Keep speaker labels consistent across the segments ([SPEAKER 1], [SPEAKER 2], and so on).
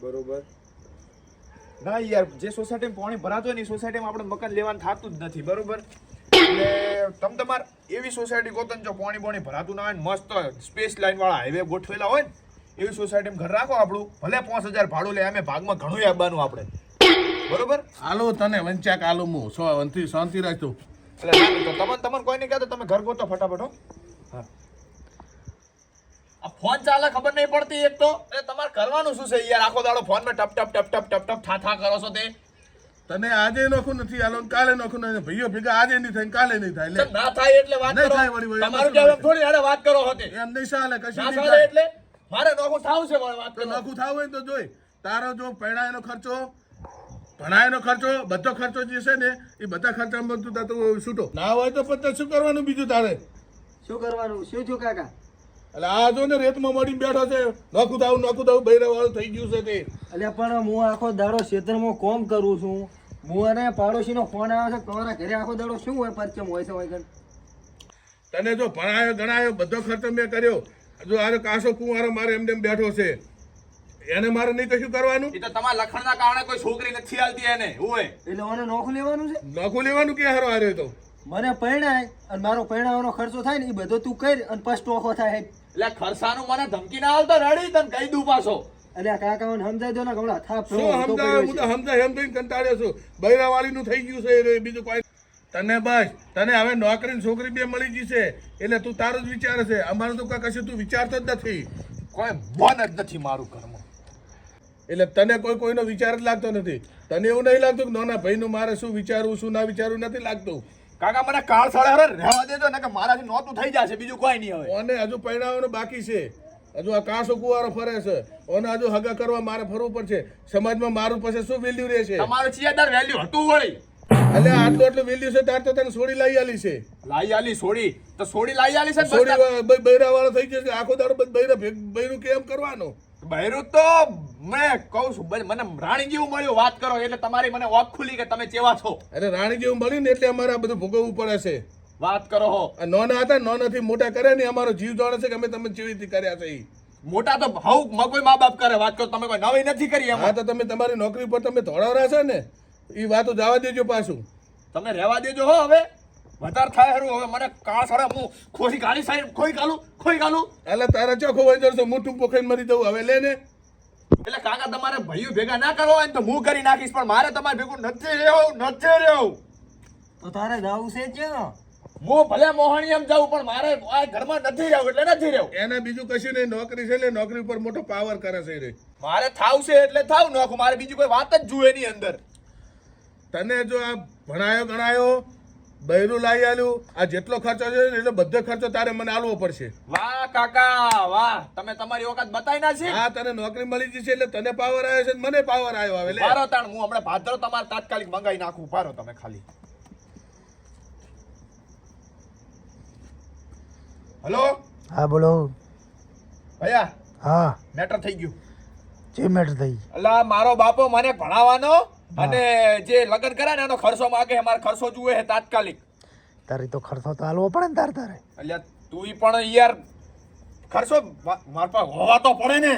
[SPEAKER 1] બરોબર. ના યાર, જે સોસાયટીમાં પાણી ભરાતું હોય ને એ સોસાયટીમાં આપણે મકાન લેવાનું થતું જ નથી, બરોબર? એટલે તમારે એવી સોસાયટી ગોતો ને જો પાણી ભરાતું ના હોય ને મસ્ત સ્પેસ લાઈન વાળા હાઈવે ગોઠવેલા હોય ને એવી સોસાયટીમાં ઘર રાખો આપણું. ભલે 5000 ભાડું લે, અમે ભાગમાં ઘણું આપવાનું આપણે, બરોબર?
[SPEAKER 2] હાલો તને વંચાક હાલો હું શાંતિ રાખજો.
[SPEAKER 1] એટલે તમને કોઈ નહીં કહેતો, તમે ઘર ગોતો ફટાફટ. હા, આ ફોન ચાલે ખબર નહીં પડતી એક તો. એટલે તમારે કરવાનું શું છે યાર? આખો દાડો ફોનમાં ટપ ટપ ટપ ટપ ટપ ટપ થા કરો છો તે.
[SPEAKER 2] તને આજે નોખું નથી હાલો, કાલે નોખું નથી. ભાઈઓ ભેગા આજે નહીં થાય, કાલે નહીં થાય.
[SPEAKER 1] એટલે ના થાય એટલે વાત કરો. તમારું કેવું થોડી આડે વાત કરો હોતે.
[SPEAKER 2] એમ નહીં ચાલે, કશું
[SPEAKER 1] ના
[SPEAKER 2] નહીં
[SPEAKER 1] ચાલે એટલે મારે નોખું થાવ છે વાત કરો.
[SPEAKER 2] નોખું થાવ હોય તો જોઈ તારો જો પૈણાનો ખર્ચો, ભણાયનો ખર્ચો, બધો ખર્ચો જે છે ને એ બધા ખર્ચામાં તું તાતું છૂટો ના હોય તો પછી શું કરવાનું બીજું તારે?
[SPEAKER 3] શું કરવાનું? શું થયું કાકા?
[SPEAKER 2] એટલે આ જો ને રેતમાં મળીને બેઠો છે, નોખું થાવું બૈરા વાળું થઈ ગયું છે તે.
[SPEAKER 3] એટલે પણ હું આખો દાડો ખેતરમાં કોમ કરું છું. હું અને પાડોશીનો ફોન આવે છે, તમારા ઘરે આખો દાડો શું હોય પરચમ હોય છે વગર?
[SPEAKER 2] તને જો ભણાયો ગણાયો બધો ખર્ચો મેં કર્યો. જો આ કાસો કુંવારો મારે એમને એમ બેઠો છે, એને મારે નહીં કશું કરવાનું.
[SPEAKER 1] એ તો તમારા લખણના કારણે કોઈ છોકરી નથી આલતી એને. હોય
[SPEAKER 3] એટલે મને નોખું લેવાનું છે?
[SPEAKER 2] નોખું લેવાનું કે હારો હાર્યો તો
[SPEAKER 3] મને પૈણાય અને મારો પૈણાવાનો ખર્ચો થાય ને એ બધો તું કરી અને પછી ટોખો થાય.
[SPEAKER 1] એટલે ખર્ચાનું મને ધમકી ના આવતો રેડી તને કહી દઉં પાછો.
[SPEAKER 3] એટલે કાકાઓને સમજાઈ દો ને હમણાં થાપ
[SPEAKER 2] શું સમજાવે? હું તો સમજાય એમ થઈને કંટાળ્યો છું. બૈરાવાળીનું થઈ ગયું છે એ બીજું કોઈ. તને બસ તને હવે નોકરી છોકરી બે મળી જશે એટલે તું તારું જ વિચારે છે. અમારું તો કશું તું વિચારતો જ નથી.
[SPEAKER 1] કોઈ મન જ નથી મારું ઘરમાં.
[SPEAKER 2] એટલે તને કોઈનો વિચાર જ લાગતો નથી. તને એવું નહીં લાગતું કે નાના ભાઈનું મારે શું વિચારવું શું ના વિચારવું નથી લાગતું?
[SPEAKER 1] કાકા મને કાળ સાડા રહેવા દેજો ને કે મારાથી નોતું થઈ જશે, બીજું કોઈ નહીં હવે.
[SPEAKER 2] ઓને હજુ પૈણાવાનું બાકી છે. હજુ આ કાસો કુવારો ફરે છે. ઓને હજુ હગા કરવા મારે ફરવું પડશે. સમાજમાં મારું પછી શું વેલ્યુ રહેશે?
[SPEAKER 1] તમારું ચિયાદાર વેલ્યુ હતું વળી.
[SPEAKER 2] એટલે આટલું વેલ્યુ છે તાર તો તને છોડી લઈ આલી છે.
[SPEAKER 1] લાઈ આલી છોડી તો છોડી લાઈ આલી છે.
[SPEAKER 2] છોડી બૈરા વાળો થઈ જશે. આખો દાડો બૈરું કેમ કરવાનો?
[SPEAKER 1] બૈરું તો મેં કહું છું મને રાણી જેવું મળ્યું વાત કરો એટલે તમારી મને ઓખ ખુલી કે તમે કેવા છો.
[SPEAKER 2] અરે રાણી જેવું મળ્યું ને એટલે અમારે આ બધું ભોગવવું પડે છે.
[SPEAKER 1] વાત કરો હો.
[SPEAKER 2] નોના હતા નોનાથી મોટા કરે ને અમારો જીવ જાણે છે કે અમે તમે જેવી રીતે કર્યા છે.
[SPEAKER 1] મોટા તો હવ કોઈ મા બાપ કરે. વાત કરો તમે કોઈ નવી નથી કરી એમાં.
[SPEAKER 2] હા તો તમે તમારી નોકરી પર તમે ધોળાવરા છે ને એ વાતો જવા દેજો પાછું.
[SPEAKER 1] તમે રહેવા દેજો હો. હવે વધારે થાય હરું. હવે મને કાળ સાડા હું ખોઈ ગાલી સાઈડ ખોઈ ગાલું
[SPEAKER 2] એટલે તારા ચોખ્ખો વહી જશે. મોટું પોખરીને મરી દઉં હવે લે ને.
[SPEAKER 1] એટલે કાકા તમારે ભાઈઓ ભેગા ના કરવા હોય ને તો હું કરી નાખીશ, પણ મારે તમારે ભેગું નથી રહેવું.
[SPEAKER 3] તો તારે જવું છે ક્યાં?
[SPEAKER 1] હું ભલે મોહણી એમ જાઉં પણ મારે આ ઘરમાં નથી રહેવું એટલે નથી રહેવું.
[SPEAKER 2] એને બીજું કશું નહીં. નોકરી છે એટલે નોકરી ઉપર મોટો પાવર કરે છે રે.
[SPEAKER 1] મારે થાવ છે એટલે થાવ નોખું. મારે બીજી કોઈ વાત જ જુએ ની અંદર.
[SPEAKER 2] તને જો આ ભણાયો ગણાયો બૈરું લાવી આલ્યું આ જેટલો ખર્ચો છે એટલે બધો ખર્ચો તારે મને આલવો પડશે.
[SPEAKER 1] વાહ કાકા વાહ, તમે તમારી ઓકાત બતાવી ના છે.
[SPEAKER 2] હા તને નોકરી મળી જશે એટલે તને પાવર આવ્યો છે મને પાવર આવ્યો. હવે લે
[SPEAKER 1] પારો તાણ હું હમણાં ભાદરો તમારે તાત્કાલિક મંગાઈ નાખું. પારો તમે ખાલી. હેલો
[SPEAKER 4] હા બોલો.
[SPEAKER 1] ભૈયા
[SPEAKER 4] હા
[SPEAKER 1] મેટર થઈ ગયું.
[SPEAKER 4] જે મેટર થઈ?
[SPEAKER 1] અલા મારો બાપો મને ભણાવવાનો અને જે લગ્ન કરે ને એનો ખર્ચો માંગે. અમારે ખર્ચો જુએ છે તાત્કાલિક.
[SPEAKER 4] તારી તો ખર્ચો તો હાલવો પડે ને તારે.
[SPEAKER 1] એટલે તું પણ યાર ખર્ચો મારા પાસે હોવા તો પડે ને.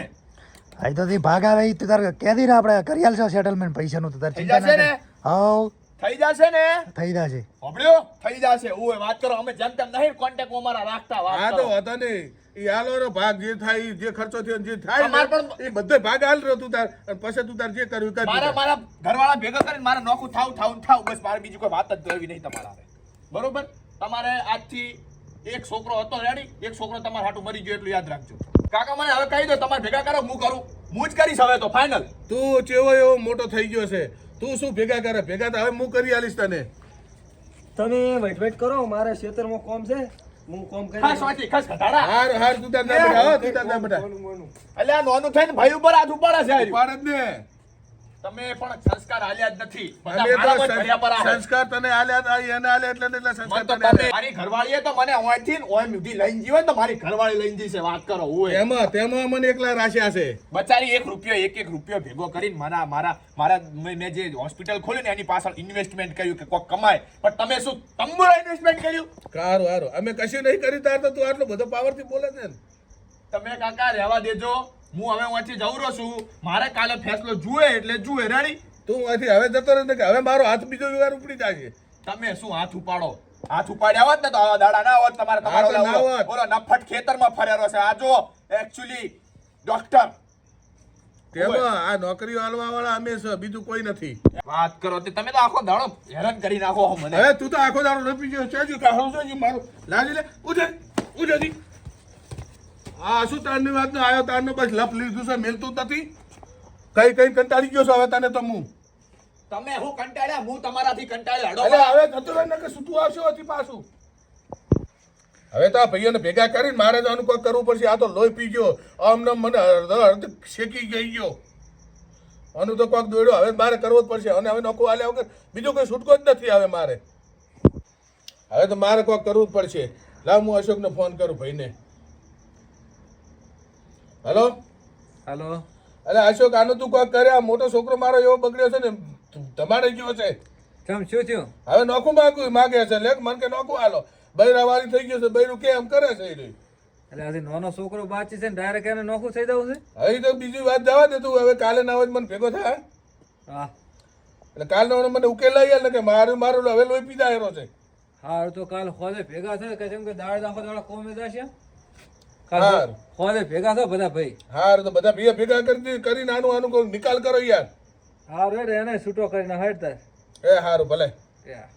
[SPEAKER 4] આઈ તો ભાગ આવે ઈ તું તારે કેદી ને આપણે કરી આલશો સેટલમેન્ટ પૈસાનું તો તારે
[SPEAKER 1] થઈ
[SPEAKER 4] ચિંતા
[SPEAKER 1] જશે
[SPEAKER 4] ના
[SPEAKER 1] ને?
[SPEAKER 4] કર. હાઉ
[SPEAKER 1] થઈ જશે ને?
[SPEAKER 4] થઈ જશે.
[SPEAKER 1] હોબળ્યો થઈ જશે. ઓય વાત કરો. અમે જેમ તેમ નહીં કોન્ટેક્ટ અમારા રાખતા.
[SPEAKER 2] આ
[SPEAKER 1] વાત
[SPEAKER 2] તો
[SPEAKER 1] કરો.
[SPEAKER 2] હતો નહીં. એ હાલો ભાગ જે થાય જે ખર્ચો થયો જે થાય
[SPEAKER 1] તમારે
[SPEAKER 2] ને,
[SPEAKER 1] પણ-
[SPEAKER 2] એ બધો ભાગ હાલ રહ્યો તું તાર અને પછી તું તાર જે કર્યું કરી
[SPEAKER 1] મારા ઘરવાળા ભેગા કરીને મારે નોખું થાવ બસ. મારે બીજી કોઈ વાત જ જોવી નહીં તમારા. બરોબર? તમારે આજથી એક છોકરો હતો રેડી, એક છોકરો તમારા હાટું મરી ગયો એટલું યાદ રાખજો. કાકા મને હવે કહી દો તમારે ભેગા કરો હું કરું. હું જ કરીશ હવે તો ફાઇનલ.
[SPEAKER 2] તું ચેવો એવો મોટો થઈ ગયો છે. તું શું ભેગા કરે? ભેગા તો હવે હું કરી આલીશ તને.
[SPEAKER 3] તમે વૈઠ કરો. મારે ખેતરમાં કોમ છે, હું કોમ કરી
[SPEAKER 1] ખાસ વાંચી ખાસ ઘટાડા.
[SPEAKER 2] હાર તું તાર ના બેટા. હો તું તાર ના બેટા.
[SPEAKER 1] એટલે આ નોનું થઈને ભાઈ ઉપર હાથ ઉપાડે છે. હારી.
[SPEAKER 2] પાડ જ ને.
[SPEAKER 1] તમે પણ સંસ્કાર હાલ્યા જ નથી. બધા
[SPEAKER 2] અમે
[SPEAKER 1] મારા
[SPEAKER 2] તો
[SPEAKER 1] પર ભર્યા પર આવે.
[SPEAKER 2] સંસ્કાર તને આલ્યા હતા, એને આલ્યા એટલે સંસ્કાર
[SPEAKER 1] મને તો
[SPEAKER 2] તને આલ્યા.
[SPEAKER 1] તમે મારી ઘરવાળીએ તો મને ઓયથી ને ઓય સુધી લઈને જીવે ને તો મારી ઘરવાળી લઈને જશે. વાત કરો. ઓય
[SPEAKER 2] તેમાં મને એકલા રાખ્યા છે.
[SPEAKER 1] બચારી એક રૂપિયો ભેગો કરીને મારા મેં જે હોસ્પિટલ ખોલી ને એની પાછળ ઇન્વેસ્ટમેન્ટ કર્યું કે કોક કમાય. પણ તમે શું તંબુરા ઇન્વેસ્ટમેન્ટ કર્યું?
[SPEAKER 2] હારું અમે કશું નહીં કર્યું તાર તો તું આટલો બધો પાવર થી બોલે છે ને.
[SPEAKER 1] તમે કાકા રહેવા દેજો. હું હવે અહીંથી જવરો છું મારે કાલે ફેસલો જુએ એટલે જુએ રેડી
[SPEAKER 2] તું અહીંથી હવે જતો રહે ને કે હવે મારો હાથ બીજો વાર ઉપડી જાય છે.
[SPEAKER 1] તમે શું હાથ ઉપાડો હાથ ઉપાડ્યા હોત ને તો આવા દાડા ના હોત તમારે
[SPEAKER 2] હા, તો ના
[SPEAKER 1] તમારો
[SPEAKER 2] હોત.
[SPEAKER 1] બોલો નફટ ખેતરમાં ફરેલો છે આ જો એકચ્યુઅલી ડોક્ટર
[SPEAKER 2] તેમાં આ નોકરીઓ હાલવા વાળા અમે છે, બીજું કોઈ નથી.
[SPEAKER 1] વાત કરો તે તમે તો આખો દાડો હેરાન કરી નાખો છો મને
[SPEAKER 2] હવે તું તો આખો દાડો લપી ગયો છે કે હારું છે મારું લાજી લે ઉજે આ શું તારની વાત નો આવ્યો તારનો બસ લપ લીધું છે મેલતું જ નથી. કઈ કંટાળી ગયો છો હવે તને તો હું.
[SPEAKER 1] તમે હું કંટાળ્યા હું તમારાથી કંટાળ્યો
[SPEAKER 2] એટલે
[SPEAKER 1] હડો
[SPEAKER 2] હવે જતો રહે ને કે શું આવશે હતી પાછું. હવે તો આ ભાઈઓને ભેગા કરીને મારે તો આનું કોઈ કરવું પડશે. આ તો લોહી પી ગયો આમને મને અડધ શેકી ગઈ ગયો. આનું તો કોઈક દોડ્યો હવે મારે કરવો જ પડશે. અને હવે નોકો આલ્યા વગર બીજો કોઈ છૂટકો જ નથી હવે મારે. હવે તો મારે કોઈક કરવું જ પડશે. લાવ હું અશોકને ફોન કરું ભાઈને. હેલો
[SPEAKER 3] હાલો
[SPEAKER 2] અરે અશોક આનું તું કોઈક કરે. આ મોટો છોકરો મારો એવો બગડ્યો છે ને તમારે ગયો છે.
[SPEAKER 3] કેમ શું થયું?
[SPEAKER 2] હવે નોખું માગે છે લે મન કે નોખું હાલો બૈરાવાળી થઈ ગયો છે. બૈરું કે એમ કરે છે એ રહ્યું.
[SPEAKER 3] એટલે આજે નાનો છોકરો બાચી છે ને ડાયરેક્ટ એને નોખું થઈ જવું છે.
[SPEAKER 2] હવે તો બીજી વાત જવા દે તું. હવે કાલે ના હોય તો મને ભેગો થાય.
[SPEAKER 3] હા
[SPEAKER 2] એટલે કાલનો મને ઉકેલ લઈ ને કે મારું હવે લોહી પીધા હેરો છે.
[SPEAKER 3] હા તો કાલ ખોદે ભેગા થાય કે કેમ કે દાળ દાખો દાડા કોમે જશે.
[SPEAKER 2] હાર.
[SPEAKER 3] કાલ ખોદે ભેગા થો બધા ભાઈ.
[SPEAKER 2] હાર તો બધા ભેગા કરી આનું નિકાલ કરો યાર.
[SPEAKER 3] હા રે એને છૂટો કરીને હટતા.
[SPEAKER 2] એ હારું ભલે.
[SPEAKER 3] Yeah.